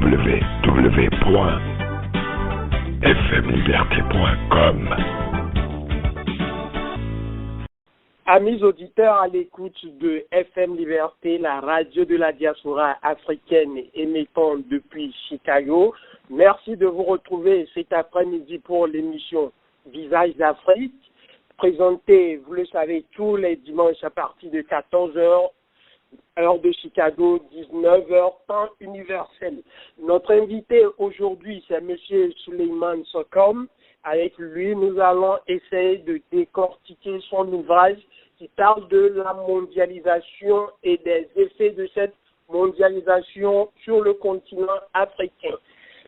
www.fmliberté.com. Amis auditeurs à l'écoute de FM Liberté, la radio de la diaspora africaine émettant depuis Chicago, merci de vous retrouver cet après-midi pour l'émission Visage d'Afrique, présentée, vous le savez, tous les dimanches à partir de 14h, heure de Chicago, 19h, temps universel. Notre invité aujourd'hui, c'est M. Souleymane Sokom. Avec lui, nous allons essayer de décortiquer son ouvrage qui parle de la mondialisation et des effets de cette mondialisation sur le continent africain.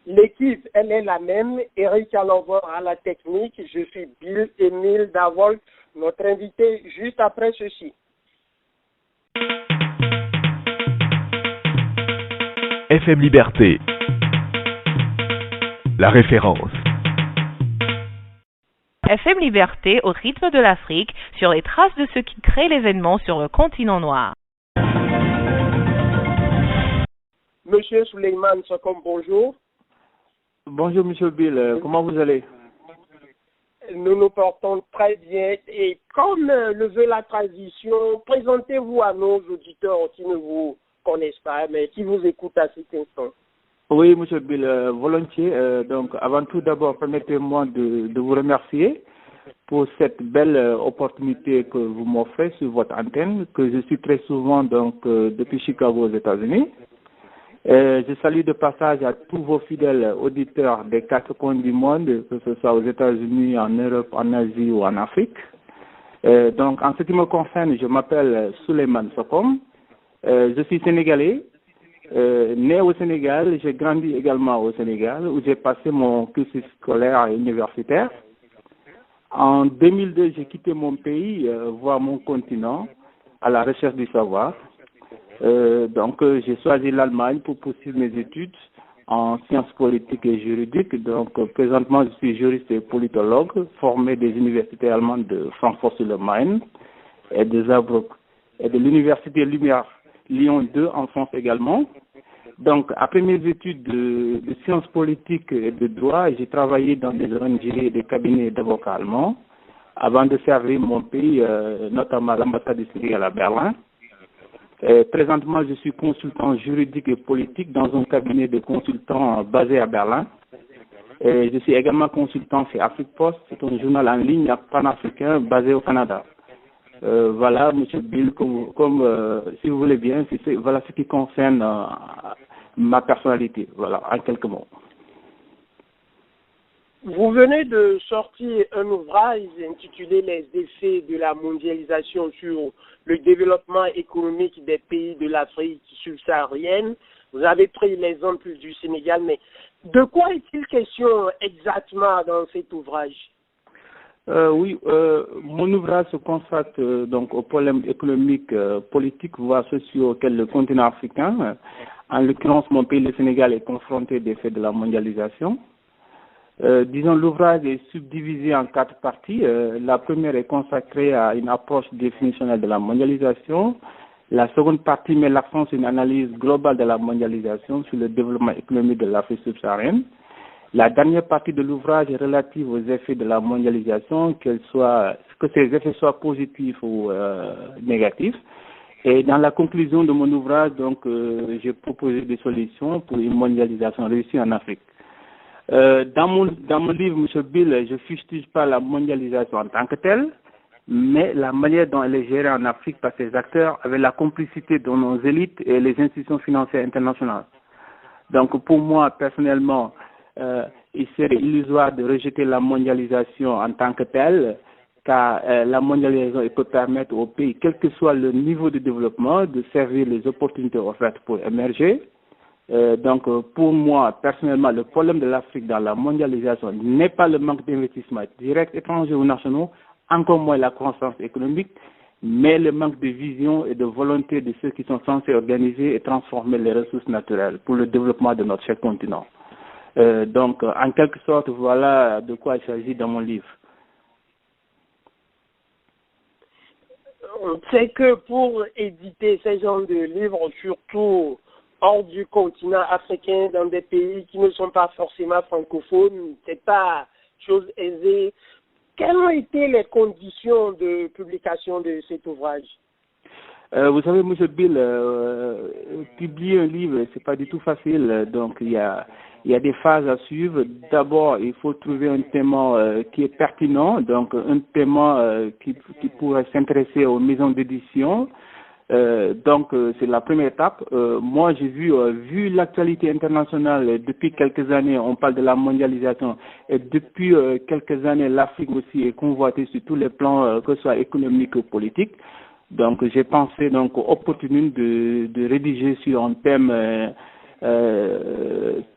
L'équipe, elle est la même. Eric Alanvor à la technique. Je suis Bill Émile Davol, notre invité juste après ceci. FM Liberté, la référence. FM Liberté au rythme de l'Afrique, sur les traces de ceux qui créent l'événement sur le continent noir. Monsieur Souleymane Sokom, bonjour. Bonjour Monsieur Bill, comment vous allez? Nous nous portons très bien et comme le veut la tradition, présentez-vous à nos auditeurs qui ne vous connaissent pas, mais qui vous écoutent à cet instant. Oui, Monsieur Bill, volontiers. Donc, avant tout, d'abord, permettez-moi de vous remercier pour cette belle opportunité que vous m'offrez sur votre antenne, que je suis très souvent depuis Chicago aux États-Unis. Je salue de passage à tous vos fidèles auditeurs des quatre coins du monde, que ce soit aux États-Unis, en Europe, en Asie ou en Afrique. Donc, en ce qui me concerne, je m'appelle Souleymane Sokom. Je suis sénégalais. Né au Sénégal, j'ai grandi également au Sénégal, où j'ai passé mon cursus scolaire et universitaire. En 2002, j'ai quitté mon pays, voire mon continent, à la recherche du savoir. Donc, j'ai choisi l'Allemagne pour poursuivre mes études en sciences politiques et juridiques. Donc, présentement, je suis juriste et politologue, formé des universités allemandes de Francfort-sur-le-Main et de Saarbrück et de l'université Lumière Lyon 2 en France également. Donc, après mes études de sciences politiques et de droit, j'ai travaillé dans des ONG et des cabinets d'avocats allemands avant de servir mon pays, notamment à l'ambassade du Sénégal à Berlin. Présentement, je suis consultant juridique et politique dans un cabinet de consultants basé à Berlin. Je suis également consultant chez Afrique Post, c'est un journal en ligne panafricain basé au Canada. Voilà, Monsieur Bill, si vous voulez bien, voilà ce qui concerne ma personnalité, voilà, en quelques mots. Vous venez de sortir un ouvrage intitulé Les effets de la mondialisation sur le développement économique des pays de l'Afrique subsaharienne. Vous avez pris l'exemple du Sénégal, mais de quoi est-il question exactement dans cet ouvrage? Oui, mon ouvrage se consacre donc aux problèmes économiques, politiques, voire sociaux auxquels le continent africain, en l'occurrence mon pays, le Sénégal, est confronté des faits de la mondialisation. Disons, l'ouvrage est subdivisé en 4 parties. La première est consacrée à une approche définitionnelle de la mondialisation. La seconde partie met l'accent sur une analyse globale de la mondialisation sur le développement économique de l'Afrique subsaharienne. La dernière partie de l'ouvrage est relative aux effets de la mondialisation, que ces effets soient positifs ou négatifs. Et dans la conclusion de mon ouvrage, donc, j'ai proposé des solutions pour une mondialisation réussie en Afrique. Dans mon livre, M. Bill, je ne fustige pas la mondialisation en tant que telle, mais la manière dont elle est gérée en Afrique par ses acteurs avec la complicité de nos élites et les institutions financières internationales. Donc, pour moi, personnellement, il serait illusoire de rejeter la mondialisation en tant que telle, car la mondialisation peut permettre aux pays, quel que soit le niveau de développement, de servir les opportunités offertes pour émerger. Donc, pour moi, personnellement, le problème de l'Afrique dans la mondialisation n'est pas le manque d'investissement direct étrangers ou nationaux, encore moins la croissance économique, mais le manque de vision et de volonté de ceux qui sont censés organiser et transformer les ressources naturelles pour le développement de notre cher continent. Donc, en quelque sorte, voilà de quoi il s'agit dans mon livre. On sait que pour éditer ces genres de livres, surtout hors du continent africain, dans des pays qui ne sont pas forcément francophones. C'est pas chose aisée. Quelles ont été les conditions de publication de cet ouvrage? Vous savez, M. Bill, publier un livre, c'est pas du tout facile. Donc, il y a des phases à suivre. D'abord, il faut trouver un thème qui est pertinent, donc un thème qui pourrait s'intéresser aux maisons d'édition. Donc, c'est la première étape. Moi, j'ai vu l'actualité internationale depuis quelques années. On parle de la mondialisation. Et depuis quelques années, l'Afrique aussi est convoitée sur tous les plans, que ce soit économique ou politique. Donc, j'ai pensé donc opportun de rédiger sur un thème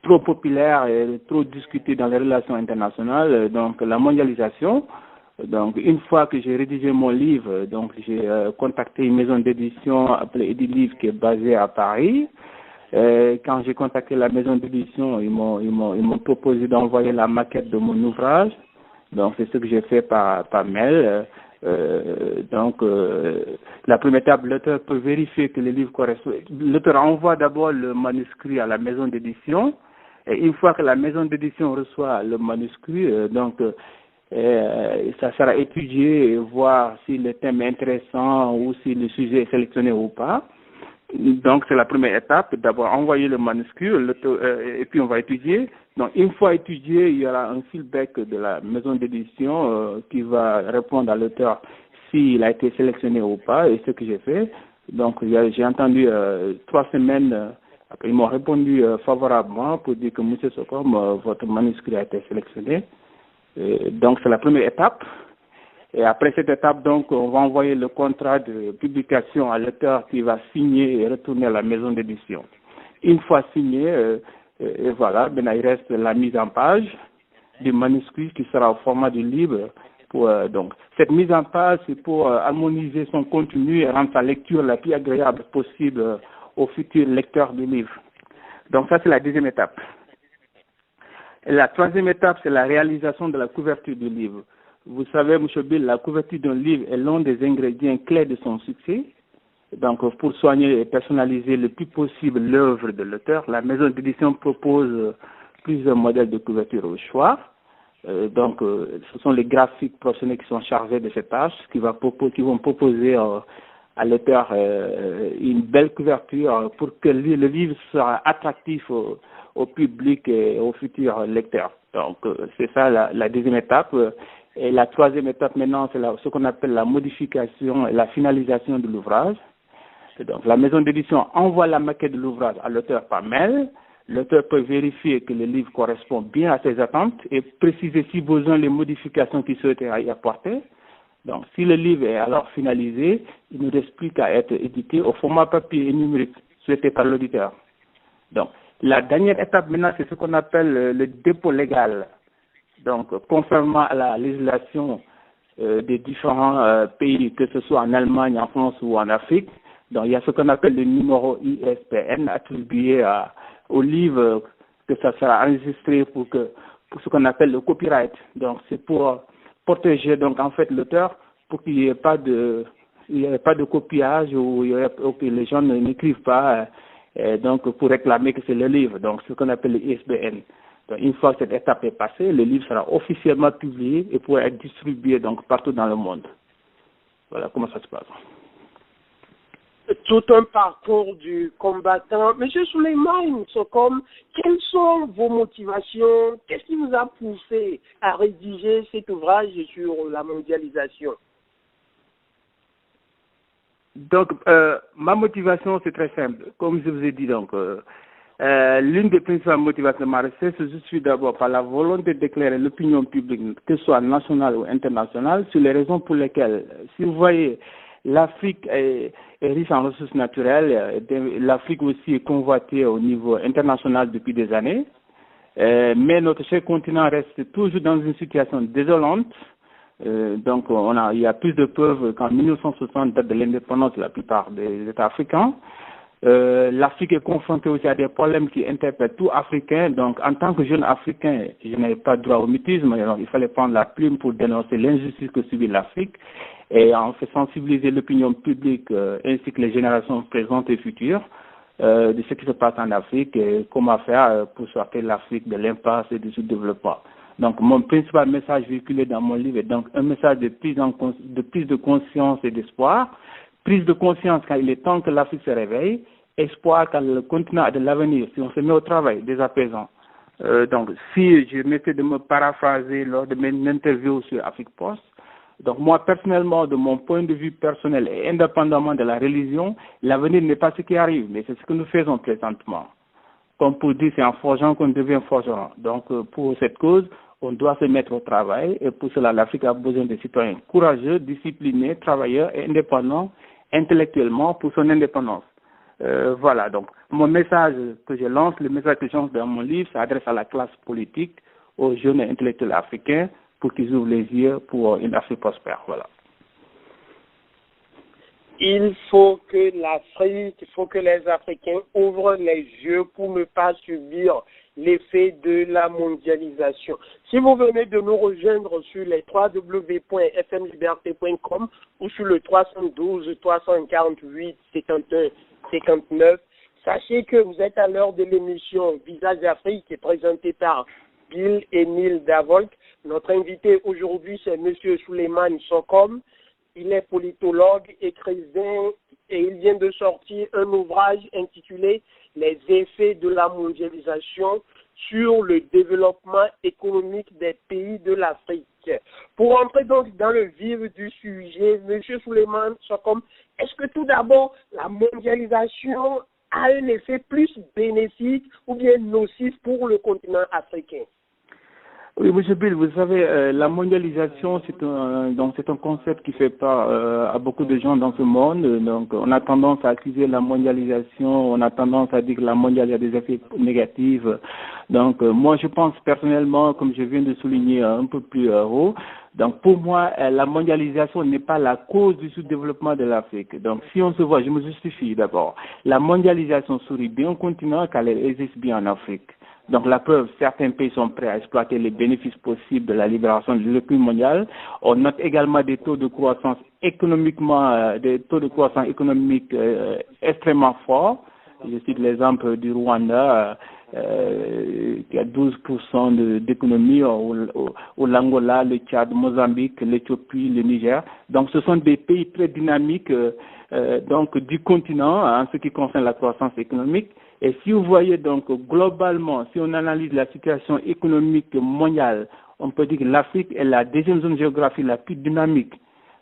trop populaire et trop discuté dans les relations internationales, donc la mondialisation. Donc, une fois que j'ai rédigé mon livre, donc j'ai contacté une maison d'édition appelée Edilivre qui est basée à Paris. Quand j'ai contacté la maison d'édition, ils m'ont proposé d'envoyer la maquette de mon ouvrage. Donc, c'est ce que j'ai fait par mail. La première étape, l'auteur peut vérifier que le livre correspond. L'auteur envoie d'abord le manuscrit à la maison d'édition. Et une fois que la maison d'édition reçoit le manuscrit, ça sera étudié et voir si le thème est intéressant ou si le sujet est sélectionné ou pas. Donc, c'est la première étape. D'abord, envoyer le manuscrit et puis on va étudier. Donc, une fois étudié, il y aura un feedback de la maison d'édition qui va répondre à l'auteur s'il a été sélectionné ou pas, et ce que j'ai fait. Donc, j'ai entendu 3 semaines. Après, ils m'ont répondu favorablement pour dire que M. Sokom, votre manuscrit a été sélectionné. Donc, c'est la première étape. Et après cette étape, donc, on va envoyer le contrat de publication à l'auteur qui va signer et retourner à la maison d'édition. Une fois signé, et voilà, maintenant il reste la mise en page du manuscrit qui sera au format du livre. Donc, cette mise en page, c'est pour harmoniser son contenu et rendre sa lecture la plus agréable possible aux futurs lecteurs du livre. Donc, ça, c'est la deuxième étape. Et la troisième étape, c'est la réalisation de la couverture du livre. Vous savez, M. Bill, la couverture d'un livre est l'un des ingrédients clés de son succès. Donc, pour soigner et personnaliser le plus possible l'œuvre de l'auteur, la maison d'édition propose plusieurs modèles de couverture au choix. Ce sont les graphiques professionnels qui sont chargés de cette tâche, qui vont proposer à l'auteur une belle couverture pour que le livre soit attractif au public et aux futurs lecteurs. Donc, c'est ça la deuxième étape. Et la troisième étape maintenant, c'est ce qu'on appelle la modification et la finalisation de l'ouvrage. Donc, la maison d'édition envoie la maquette de l'ouvrage à l'auteur par mail. L'auteur peut vérifier que le livre correspond bien à ses attentes et préciser si besoin les modifications qu'il souhaiterait y apporter. Donc, si le livre est alors finalisé, il ne reste plus qu'à être édité au format papier et numérique souhaité par l'auditeur. Donc, la dernière étape maintenant, c'est ce qu'on appelle le dépôt légal. Donc, conformément à la législation des différents pays, que ce soit en Allemagne, en France ou en Afrique, donc il y a ce qu'on appelle le numéro ISBN attribué au livre, que ça sera enregistré pour ce qu'on appelle le copyright. Donc, c'est pour protéger donc en fait l'auteur pour qu'il n'y ait pas de copiage ou que les gens n'écrivent pas donc pour réclamer que c'est le livre. Donc, ce qu'on appelle le ISBN. Donc, une fois que cette étape est passée, le livre sera officiellement publié et pourra être distribué donc partout dans le monde. Voilà comment ça se passe. Tout un parcours du combattant. Monsieur Souleymane Sokom, quelles sont vos motivations? Qu'est-ce qui vous a poussé à rédiger cet ouvrage sur la mondialisation? Donc, ma motivation, c'est très simple. Comme je vous ai dit, donc, l'une des principales motivations de ma recherche, je suis d'abord par la volonté d'éclairer l'opinion publique, que ce soit nationale ou internationale, sur les raisons pour lesquelles, si vous voyez, l'Afrique est riche en ressources naturelles, l'Afrique aussi est convoitée au niveau international depuis des années, mais notre cher continent reste toujours dans une situation désolante. Donc, il y a plus de preuves qu'en 1960, date de l'indépendance de la plupart des États africains. L'Afrique est confrontée aussi à des problèmes qui interpellent tout Africain. Donc, en tant que jeune Africain, je n'avais pas droit au mutisme. Alors, il fallait prendre la plume pour dénoncer l'injustice que subit l'Afrique. Et on fait sensibiliser l'opinion publique ainsi que les générations présentes et futures. de ce qui se passe en Afrique et comment faire pour sortir l'Afrique de l'impasse et du sous-développement. Donc, mon principal message véhiculé dans mon livre est donc un message de prise de conscience et d'espoir. Prise de conscience quand il est temps que l'Afrique se réveille, espoir quand le continent a de l'avenir, si on se met au travail, dès à présent. Donc, si je m'étais de me paraphraser lors de mes interviews sur Afrique Post, donc moi personnellement, de mon point de vue personnel et indépendamment de la religion, l'avenir n'est pas ce qui arrive, mais c'est ce que nous faisons présentement. Comme pour dire, c'est en forgeant qu'on devient forgeron. Donc, pour cette cause, on doit se mettre au travail et pour cela, l'Afrique a besoin de citoyens courageux, disciplinés, travailleurs et indépendants intellectuellement pour son indépendance. Voilà, donc mon message que je lance, le message que je lance dans mon livre, s'adresse à la classe politique, aux jeunes intellectuels africains pour qu'ils ouvrent les yeux pour une Afrique prospère. Voilà. Il faut que l'Afrique, il faut que les Africains ouvrent les yeux pour ne pas subir l'effet de la mondialisation. Si vous venez de nous rejoindre sur les www.fmliberté.com ou sur le 312 348 51 59, sachez que vous êtes à l'heure de l'émission Visage d'Afrique qui est présentée par Bill Emile Davolk. Notre invité aujourd'hui, c'est M. Souleymane Sokom. Il est politologue, écrivain et il vient de sortir un ouvrage intitulé « Les effets de la mondialisation sur le développement économique des pays de l'Afrique ». Pour entrer donc dans le vif du sujet, M. Souleymane Sokom, est-ce que tout d'abord la mondialisation a un effet plus bénéfique ou bien nocif pour le continent africain? Oui, M. Bill, vous savez, la mondialisation, c'est un concept qui fait peur à beaucoup de gens dans ce monde. Donc, on a tendance à accuser la mondialisation, on a tendance à dire que la mondialisation a des effets négatifs. Donc, moi, je pense personnellement, comme je viens de souligner un peu plus haut, donc pour moi, la mondialisation n'est pas la cause du sous-développement de l'Afrique. Donc, si on se voit, je me justifie d'abord. La mondialisation sourit bien au continent car elle existe bien en Afrique. Donc la preuve, certains pays sont prêts à exploiter les bénéfices possibles de la libération de l'économie mondiale. On note également des taux de croissance économique extrêmement forts. Je cite l'exemple du Rwanda, qui a 12% d'économie, ou l'Angola, le Tchad, Mozambique, l'Éthiopie, le Niger. Donc ce sont des pays très dynamiques donc du continent en ce qui concerne la croissance économique. Et si vous voyez donc globalement, si on analyse la situation économique mondiale, on peut dire que l'Afrique est la deuxième zone géographique la plus dynamique,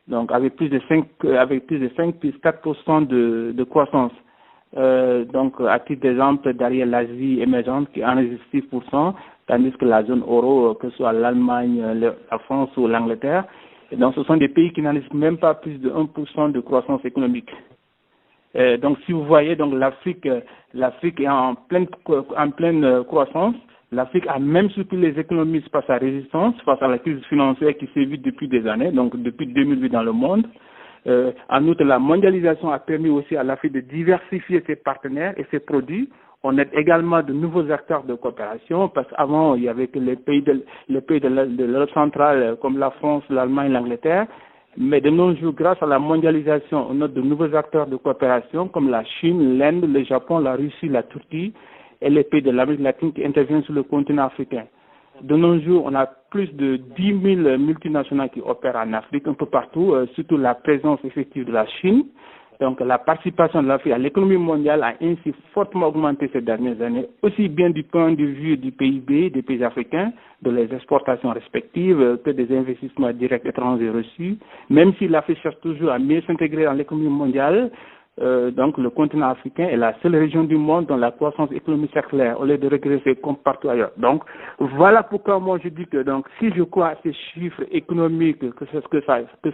donc avec plus de 4% de croissance. Donc à titre d'exemple, derrière l'Asie émergente qui enregistre 6%, tandis que la zone euro, que ce soit l'Allemagne, la France ou l'Angleterre, donc ce sont des pays qui n'enregistrent même pas plus de 1% de croissance économique. Donc, si vous voyez, donc l'Afrique est en pleine croissance. L'Afrique a même surpris les économistes par sa résistance face à la crise financière qui sévit depuis des années, donc depuis 2008 dans le monde. En outre, la mondialisation a permis aussi à l'Afrique de diversifier ses partenaires et ses produits. On aide également de nouveaux acteurs de coopération parce qu'avant, il y avait que les pays de l'Europe centrale comme la France, l'Allemagne, l'Angleterre. Mais de nos jours, grâce à la mondialisation, on note de nouveaux acteurs de coopération comme la Chine, l'Inde, le Japon, la Russie, la Turquie et les pays de l'Amérique latine qui interviennent sur le continent africain. De nos jours, on a plus de 10 000 multinationales qui opèrent en Afrique, un peu partout, surtout la présence effective de la Chine. Donc la participation de l'Afrique à l'économie mondiale a ainsi fortement augmenté ces dernières années, aussi bien du point de vue du PIB des pays africains, de les exportations respectives, que des investissements directs étrangers reçus. Même si l'Afrique cherche toujours à mieux s'intégrer dans l'économie mondiale, donc le continent africain est la seule région du monde dont la croissance économique s'accélère au lieu de régresser comme partout ailleurs. Donc voilà pourquoi moi je dis que donc si je crois à ces chiffres économiques, que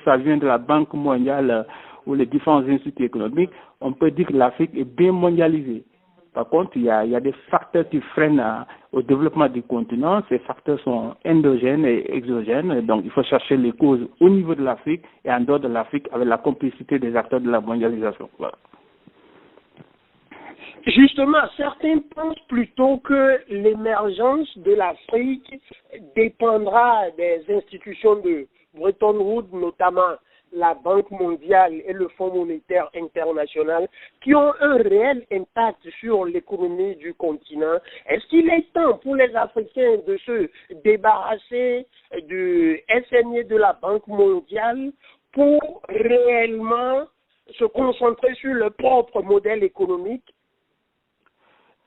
ça vient de la Banque mondiale ou les différents instituts économiques, on peut dire que l'Afrique est bien mondialisée. Par contre, il y a des facteurs qui freinent au développement du continent. Ces facteurs sont endogènes et exogènes. Donc, il faut chercher les causes au niveau de l'Afrique et en dehors de l'Afrique avec la complicité des acteurs de la mondialisation. Voilà. Justement, certains pensent plutôt que l'émergence de l'Afrique dépendra des institutions de Bretton Woods, notamment la Banque mondiale et le Fonds monétaire international qui ont un réel impact sur l'économie du continent. Est-ce qu'il est temps pour les Africains de se débarrasser du FMI de la Banque mondiale pour réellement se concentrer sur leur propre modèle économique?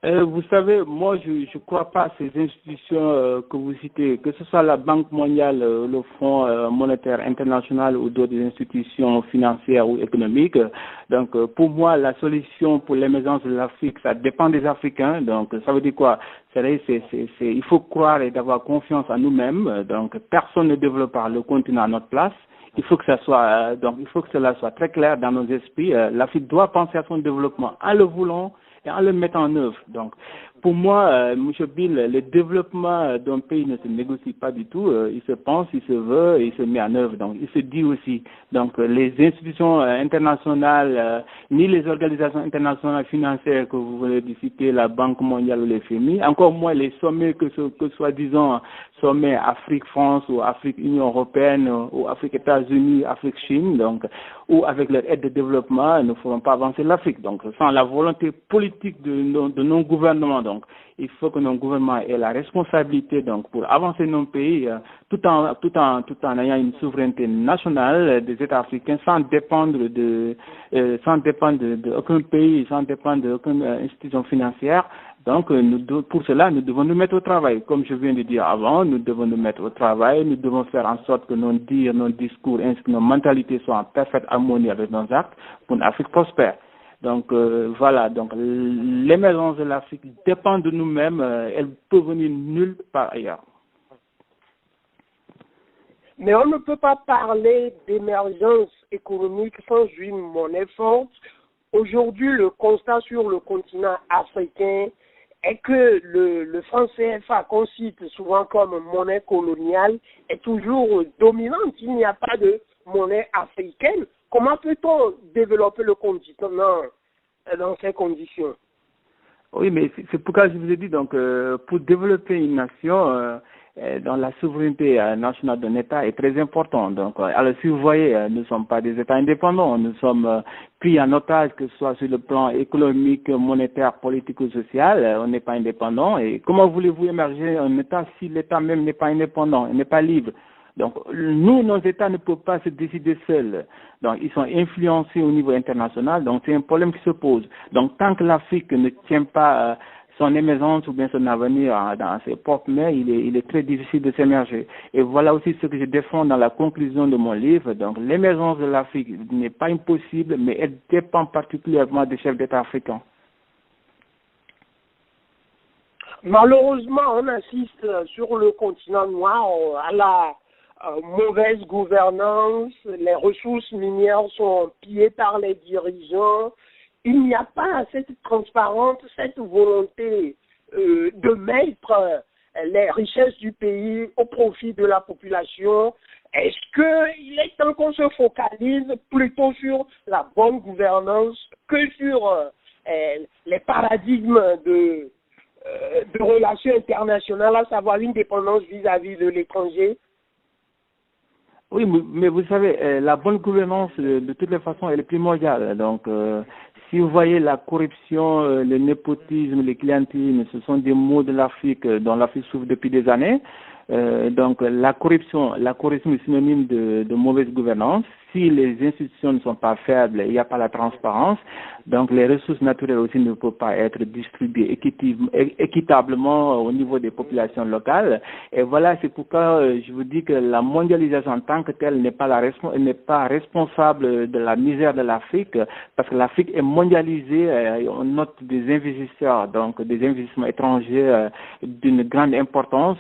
Vous savez, moi, je ne crois pas à ces institutions que vous citez, que ce soit la Banque mondiale, le Fonds monétaire international ou d'autres institutions financières ou économiques. Donc, pour moi, la solution pour l'émergence de l'Afrique, ça dépend des Africains. Donc, ça veut dire quoi? Il faut croire et d'avoir confiance en nous-mêmes. Donc, personne ne développera le continent à notre place. Il faut que ça soit, donc, il faut que cela soit très clair dans nos esprits. L'Afrique doit penser à son développement en le voulant et en le mettant en œuvre. Donc, pour moi, M. Bill, le développement d'un pays ne se négocie pas du tout. Il se pense, il se veut et il se met en œuvre. Donc, il se dit aussi. Donc, les institutions internationales, ni les organisations internationales financières que vous venez de citer, la Banque mondiale ou les FMI, encore moins les sommets que soi-disant sommet Afrique-France ou Afrique-Union européenne ou Afrique-États-Unis, Afrique-Chine, donc, ou avec leur aide de développement, ne feront pas avancer l'Afrique. Donc, sans la volonté politique de nos gouvernements, donc, il faut que nos gouvernements aient la responsabilité, donc, pour avancer nos pays, tout en ayant une souveraineté nationale des États africains, sans dépendre d'aucun pays, sans dépendre d'aucune institution financière. Donc, pour cela, nous devons nous mettre au travail. Comme je viens de dire avant, nous devons nous mettre au travail, nous devons faire en sorte que nos dires, nos discours, ainsi que nos mentalités soient en parfaite harmonie avec nos actes pour une Afrique prospère. Donc, voilà. Donc, l'émergence de l'Afrique dépend de nous-mêmes. Elle peut venir nulle part ailleurs. Mais on ne peut pas parler d'émergence économique sans une monnaie forte. Aujourd'hui, le constat sur le continent africain est que le franc CFA, qu'on cite souvent comme monnaie coloniale, est toujours dominante. Il n'y a pas de monnaie africaine. Comment peut-on développer le continent dans ces conditions? Oui, mais c'est pourquoi je vous ai dit, donc, pour développer une nation, dans la souveraineté nationale d'un État est très importante. Donc, alors si vous voyez, nous ne sommes pas des États indépendants, nous sommes pris en otage, que ce soit sur le plan économique, monétaire, politique ou social, on n'est pas indépendant. Et comment voulez-vous émerger un État si l'État même n'est pas indépendant, n'est pas libre? Donc, nous, nos États ne peuvent pas se décider seuls. Donc, ils sont influencés au niveau international. Donc, c'est un problème qui se pose. Donc, tant que l'Afrique ne tient pas son émergence ou bien son avenir dans ses propres mains, il est très difficile de s'émerger. Et voilà aussi ce que je défends dans la conclusion de mon livre. Donc, l'émergence de l'Afrique n'est pas impossible, mais elle dépend particulièrement des chefs d'État africains. Malheureusement, on assiste sur le continent noir à la mauvaise gouvernance, les ressources minières sont pillées par les dirigeants. Il n'y a pas cette transparence, cette volonté de mettre les richesses du pays au profit de la population. Est-ce qu'il est temps qu'on se focalise plutôt sur la bonne gouvernance que sur les paradigmes de relations internationales, à savoir une dépendance vis-à-vis de l'étranger? Oui, mais vous savez, la bonne gouvernance, de toutes les façons, elle est primordiale. Donc, si vous voyez la corruption, le népotisme, le clientélisme, ce sont des maux de l'Afrique dont l'Afrique souffre depuis des années. Donc, la corruption est synonyme de mauvaise gouvernance. Si les institutions ne sont pas faibles, il n'y a pas la transparence. Donc, les ressources naturelles aussi ne peuvent pas être distribuées équitablement au niveau des populations locales. Et voilà, c'est pourquoi je vous dis que la mondialisation en tant que telle n'est pas responsable de la misère de l'Afrique, parce que l'Afrique est mondialisée. On note des investisseurs, donc des investissements étrangers d'une grande importance.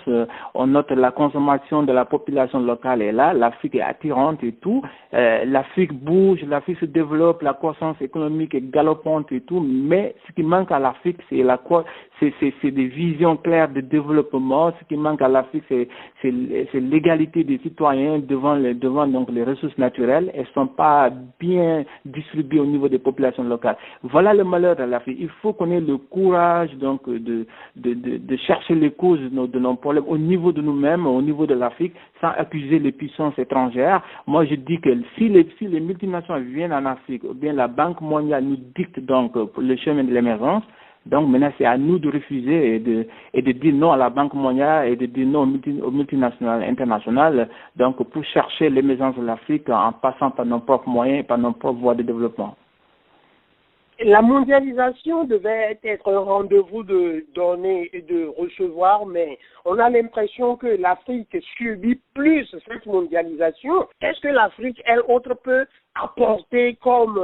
On note la consommation de la population locale est là. L'Afrique est attirante et tout. L'Afrique bouge, l'Afrique se développe, la croissance économique est galopante et tout, mais ce qui manque à l'Afrique, c'est des visions claires de développement. Ce qui manque à l'Afrique, c'est l'égalité des citoyens devant donc les ressources naturelles. Elles sont pas bien distribuées au niveau des populations locales. Voilà le malheur de l'Afrique. Il faut qu'on ait le courage donc de chercher les causes de nos problèmes au niveau de nous-mêmes, au niveau de l'Afrique, sans accuser les puissances étrangères. Moi, je dis que si les multinationales viennent en Afrique, ou bien la Banque mondiale nous dicte donc le chemin de l'émergence, donc maintenant c'est à nous de refuser et de dire non à la Banque mondiale et de dire non aux multinationales internationales, donc pour chercher l'émergence de l'Afrique en passant par nos propres moyens et par nos propres voies de développement. La mondialisation devait être un rendez-vous de donner et de recevoir, mais on a l'impression que l'Afrique subit plus cette mondialisation. Qu'est-ce que l'Afrique, elle autre, peut apporter comme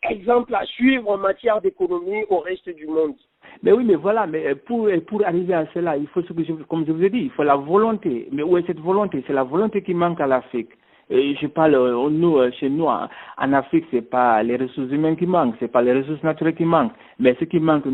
exemple à suivre en matière d'économie au reste du monde? Mais oui, mais voilà, mais pour arriver à cela, il faut comme je vous ai dit, il faut la volonté. Mais où est cette volonté? C'est la volonté qui manque à l'Afrique. Et je parle, chez nous, en Afrique, c'est pas les ressources humaines qui manquent, c'est pas les ressources naturelles qui manquent, mais ce qui manque,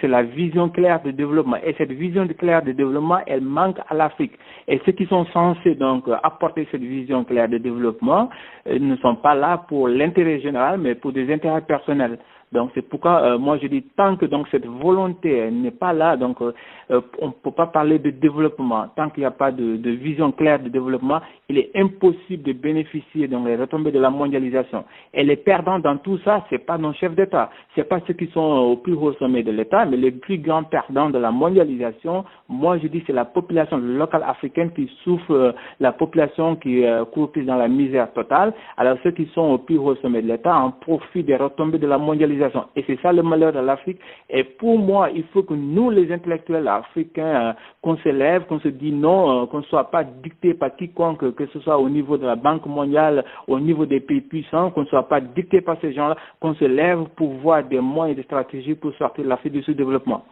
c'est la vision claire de développement. Et cette vision claire de développement, elle manque à l'Afrique. Et ceux qui sont censés, donc, apporter cette vision claire de développement, ne sont pas là pour l'intérêt général, mais pour des intérêts personnels. Donc c'est pourquoi moi je dis tant que donc cette volonté n'est pas là, donc on ne peut pas parler de développement. Tant qu'il n'y a pas de vision claire de développement, il est impossible de bénéficier donc les retombées de la mondialisation. Et les perdants dans tout ça, c'est pas nos chefs d'État, c'est pas ceux qui sont au plus haut sommet de l'État, mais les plus grands perdants de la mondialisation. Moi je dis c'est la population locale africaine qui souffre, la population qui court dans la misère totale. Alors ceux qui sont au plus haut sommet de l'État en profitent des retombées de la mondialisation. Et c'est ça le malheur de l'Afrique. Et pour moi, il faut que nous, les intellectuels africains, qu'on se lève, qu'on se dise non, qu'on ne soit pas dicté par quiconque, que ce soit au niveau de la Banque mondiale, au niveau des pays puissants, qu'on ne soit pas dicté par ces gens-là, qu'on se lève pour voir des moyens et des stratégies pour sortir de l'Afrique du sous-développement.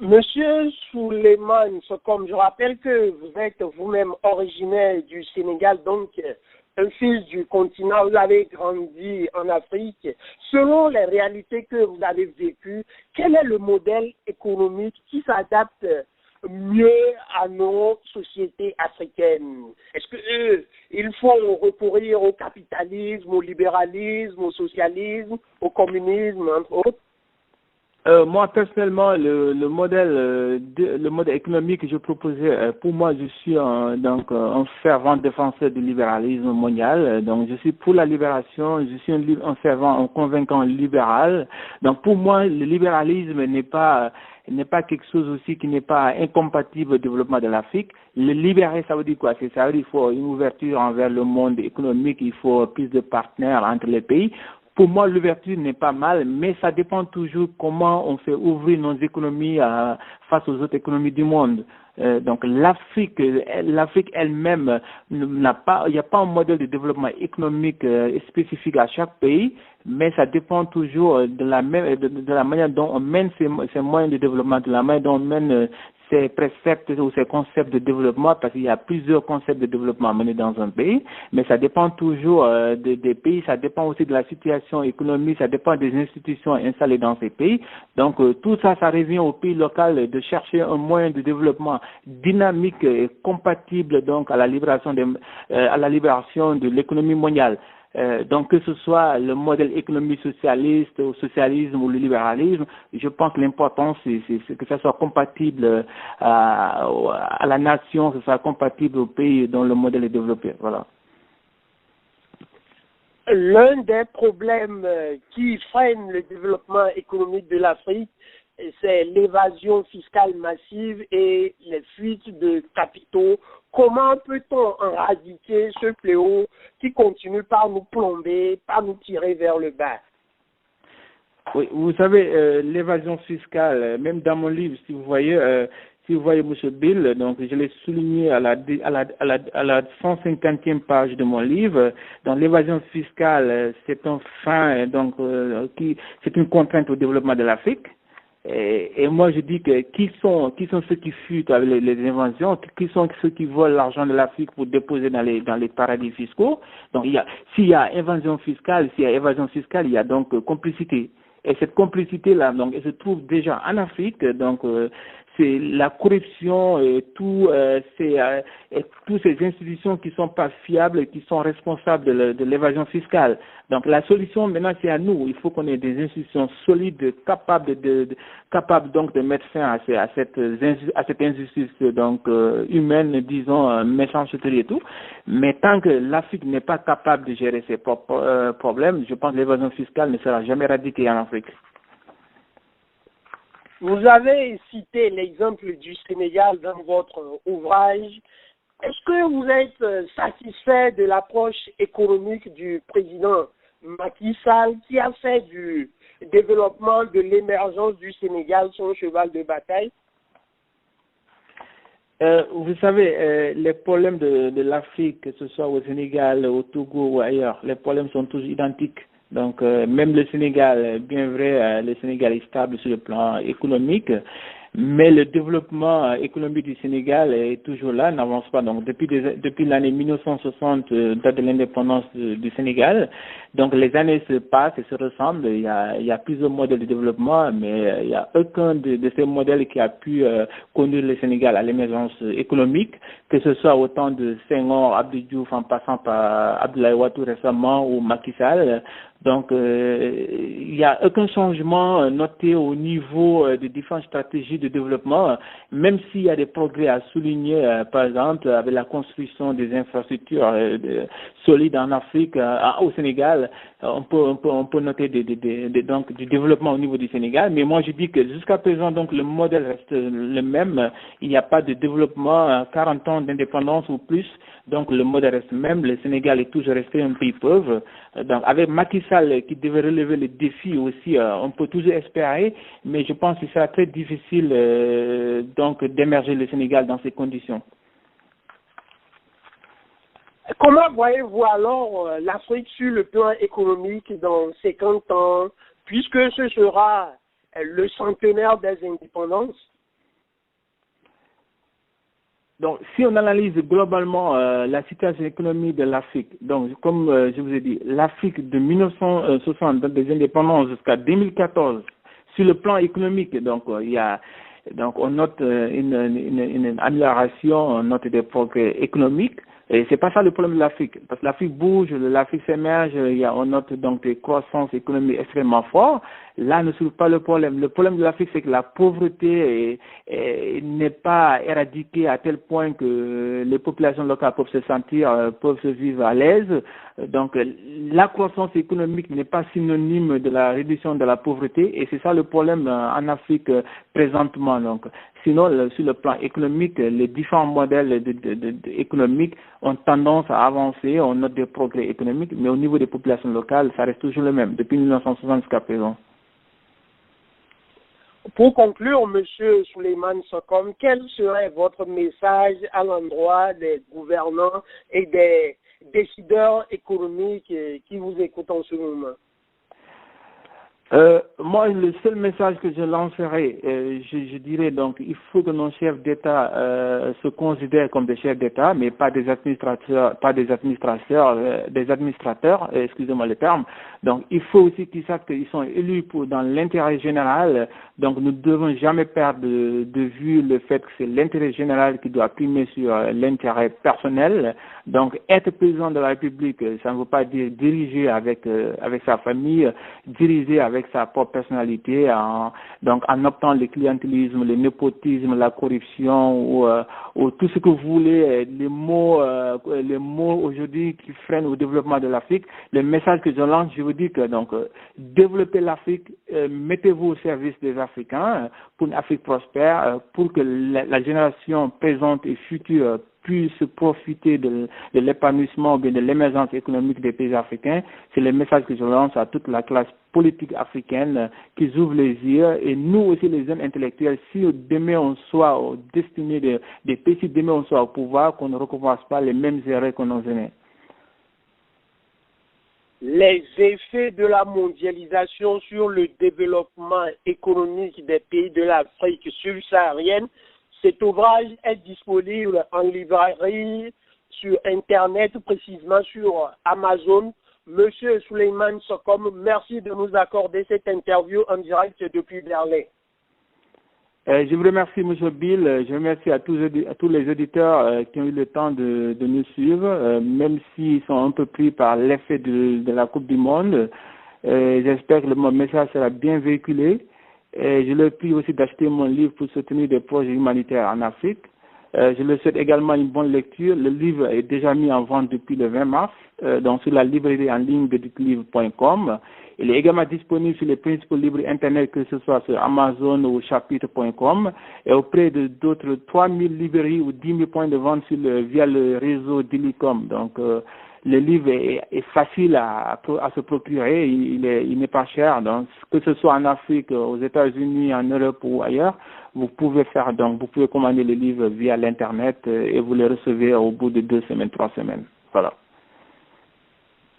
Monsieur Souleymane, comme je rappelle que vous êtes vous-même originaire du Sénégal, donc un fils du continent, vous avez grandi en Afrique. Selon les réalités que vous avez vécues, quel est le modèle économique qui s'adapte mieux à nos sociétés africaines? Est-ce que il faut recourir au capitalisme, au libéralisme, au socialisme, au communisme, entre autres? Moi personnellement, le modèle économique que je proposais, pour moi, je suis un fervent défenseur du libéralisme mondial. Donc, je suis pour la libération. Je suis un fervent, un convaincant libéral. Donc, pour moi, le libéralisme n'est pas quelque chose aussi qui n'est pas incompatible au développement de l'Afrique. Le libérer, ça veut dire quoi? Ça veut dire qu'il faut une ouverture envers le monde économique. Il faut plus de partenaires entre les pays. Pour moi, l'ouverture n'est pas mal, mais ça dépend toujours comment on fait ouvrir nos économies face aux autres économies du monde. Donc l'Afrique elle-même n'a pas, il n'y a pas un modèle de développement économique spécifique à chaque pays, mais ça dépend toujours de la manière dont on mène ces moyens de développement, de la manière dont on mène ces préceptes ou ces concepts de développement, parce qu'il y a plusieurs concepts de développement menés dans un pays, mais ça dépend toujours des pays, ça dépend aussi de la situation économique, ça dépend des institutions installées dans ces pays. Donc tout ça, ça revient au pays local de chercher un moyen de développement dynamique et compatible donc à la libération de l'économie mondiale. Donc que ce soit le modèle économique socialiste, au socialisme ou le libéralisme, je pense que l'important c'est que ça soit compatible à la nation, que ça soit compatible au pays dont le modèle est développé. Voilà. L'un des problèmes qui freine le développement économique de l'Afrique, c'est l'évasion fiscale massive et les fuites de capitaux. Comment peut-on éradiquer ce fléau qui continue par nous plomber, par nous tirer vers le bas? Oui, vous savez, l'évasion fiscale, même dans mon livre, si vous voyez M. Bill, donc je l'ai souligné à la 150e page de mon livre. Donc l'évasion fiscale, c'est un frein, donc c'est une contrainte au développement de l'Afrique. Et moi je dis que qui sont ceux qui fuient avec les inventions, qui sont ceux qui volent l'argent de l'Afrique pour déposer dans les paradis fiscaux. Donc s'il y a évasion fiscale, il y a donc complicité. Et cette complicité-là, donc, elle se trouve déjà en Afrique. Donc, c'est la corruption et toutes ces institutions qui sont pas fiables et qui sont responsables de l'évasion fiscale. Donc la solution maintenant c'est à nous. Il faut qu'on ait des institutions solides, capables donc de mettre fin à cette injustice donc humaine, disons méchanceté et tout. Mais tant que l'Afrique n'est pas capable de gérer ses propres problèmes, je pense que l'évasion fiscale ne sera jamais éradiquée en Afrique. Vous avez cité l'exemple du Sénégal dans votre ouvrage. Est-ce que vous êtes satisfait de l'approche économique du président Macky Sall qui a fait du développement de l'émergence du Sénégal son cheval de bataille? Vous savez, les problèmes de l'Afrique, que ce soit au Sénégal, au Togo ou ailleurs, les problèmes sont tous identiques. Donc, même le Sénégal, bien vrai, le Sénégal est stable sur le plan économique, mais le développement économique du Sénégal est toujours là, n'avance pas. Donc, depuis l'année 1960, date de l'indépendance du Sénégal, donc les années se passent et se ressemblent. Il y a plusieurs modèles de développement, mais il n'y a aucun de ces modèles qui a pu conduire le Sénégal à l'émergence économique, que ce soit au temps de Senghor, Abdou Diouf, en passant par Abdoulaye Wade récemment ou Macky Sall. Donc, il n'y a aucun changement noté au niveau des différentes stratégies de développement, même s'il y a des progrès à souligner, par exemple, avec la construction des infrastructures solides en Afrique, au Sénégal, on peut noter donc du développement au niveau du Sénégal. Mais moi, je dis que jusqu'à présent, donc, le modèle reste le même. Il n'y a pas de développement, 40 ans d'indépendance ou plus. Donc, le modèle reste le même. Le Sénégal est toujours resté un pays pauvre. Donc, avec Macky Sall qui devait relever les défis aussi, on peut toujours espérer, mais je pense que ce sera très difficile donc d'émerger le Sénégal dans ces conditions. Comment voyez-vous alors l'Afrique sur le plan économique dans 50 ans, puisque ce sera le centenaire des indépendances? Donc, si on analyse globalement la situation économique de l'Afrique, donc comme je vous ai dit, l'Afrique de 1960, des indépendances jusqu'à 2014, sur le plan économique, donc on note une amélioration, on note des progrès économiques. Et c'est pas ça le problème de l'Afrique, parce que l'Afrique bouge, l'Afrique s'émerge, on note donc des croissances économiques extrêmement fortes. Là ne trouve pas le problème. Le problème de l'Afrique, c'est que la pauvreté n'est pas éradiquée à tel point que les populations locales peuvent se sentir, peuvent se vivre à l'aise. Donc la croissance économique n'est pas synonyme de la réduction de la pauvreté, et c'est ça le problème en Afrique présentement. Donc, sinon, sur le plan économique, les différents modèles économiques ont tendance à avancer, on note des progrès économiques, mais au niveau des populations locales, ça reste toujours le même, depuis 1960 jusqu'à présent. Pour conclure, Monsieur Souleymane Sokom, quel serait votre message à l'endroit des gouvernants et des décideurs économiques qui vous écoutent en ce moment? Moi, le seul message que je lancerai, je dirais donc, il faut que nos chefs d'État se considèrent comme des chefs d'État, mais pas des administrateurs, excusez-moi le terme. Donc, il faut aussi qu'ils savent qu'ils sont élus dans l'intérêt général. Donc, nous ne devons jamais perdre de vue le fait que c'est l'intérêt général qui doit primer sur l'intérêt personnel. Donc, être président de la République, ça ne veut pas dire diriger avec sa famille, diriger avec sa propre personnalité, en optant le clientélisme, le népotisme, la corruption ou tout ce que vous voulez, les mots aujourd'hui qui freinent au développement de l'Afrique. Le message que je lance, je vous dis que développez l'Afrique, mettez-vous au service des Africains pour une Afrique prospère, pour que la génération présente et future puisse profiter de l'épanouissement ou bien de l'émergence économique des pays africains. C'est le message que je lance à toute la classe politique africaine, qu'ils ouvrent les yeux, et nous aussi les jeunes intellectuels, si demain on soit destinés des pays, si demain on soit au pouvoir, qu'on ne recommence pas les mêmes erreurs qu'on a données. Les effets de la mondialisation sur le développement économique des pays de l'Afrique subsaharienne. Cet ouvrage est disponible en librairie, sur Internet, précisément sur Amazon. Monsieur Souleymane Sokom, merci de nous accorder cette interview en direct depuis Berlin. Je vous remercie, M. Bill. Je remercie à tous les auditeurs qui ont eu le temps de nous suivre, même s'ils sont un peu pris par l'effet de la Coupe du Monde. J'espère que mon message sera bien véhiculé. Je leur prie aussi d'acheter mon livre pour soutenir des projets humanitaires en Afrique. Je leur souhaite également une bonne lecture. Le livre est déjà mis en vente depuis le 20 mars, donc sur la librairie en ligne de ditlivre.com. Il est également disponible sur les principaux librairies Internet, que ce soit sur Amazon ou chapitre.com, et auprès de d'autres 3000 librairies ou 10 000 points de vente via le réseau Dilicom. Donc, le livre est facile à se procurer, il n'est pas cher. Donc, que ce soit en Afrique, aux États-Unis, en Europe ou ailleurs, vous pouvez commander le livre via l'Internet et vous le recevez au bout de 2 semaines, 3 semaines. Voilà.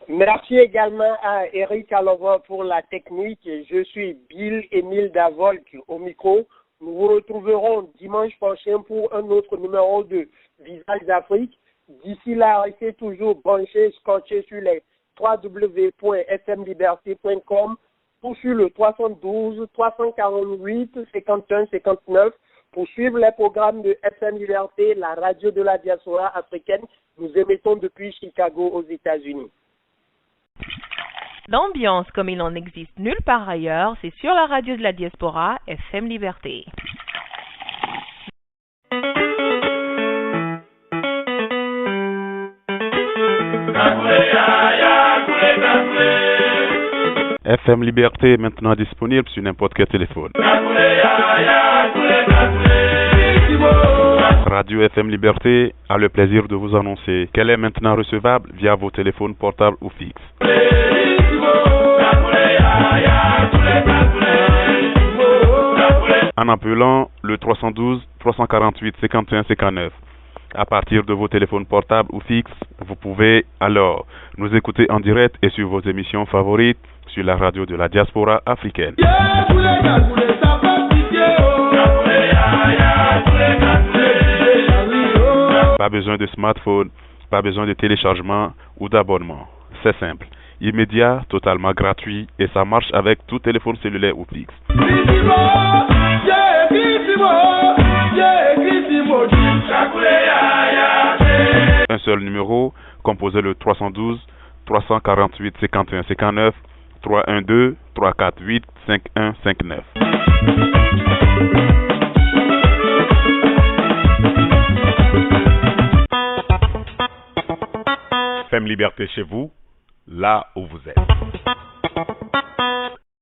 Merci également à Eric Alova pour la technique. Je suis Bill Émile Davolk au micro. Nous vous retrouverons dimanche prochain pour un autre numéro de Visage d'Afrique. D'ici là, restez toujours branchés, scotchés sur les www.fmliberté.com ou sur le 312 348 51 59 pour suivre les programmes de FM Liberté, la radio de la diaspora africaine. Nous émettons depuis Chicago aux États-Unis. L'ambiance comme il n'en existe nulle part ailleurs, c'est sur la radio de la diaspora, FM Liberté. FM Liberté est maintenant disponible sur n'importe quel téléphone. Radio FM Liberté a le plaisir de vous annoncer qu'elle est maintenant recevable via vos téléphones portables ou fixes. En appelant le 312 348 51 59. À partir de vos téléphones portables ou fixes, vous pouvez alors nous écouter en direct et sur vos émissions favorites sur la radio de la diaspora africaine. Pas besoin de smartphone, pas besoin de téléchargement ou d'abonnement. C'est simple, immédiat, totalement gratuit et ça marche avec tout téléphone cellulaire ou fixe. Un seul numéro, composez le 312 348 51 59 312 348 5159. FM Liberté chez vous, là où vous êtes.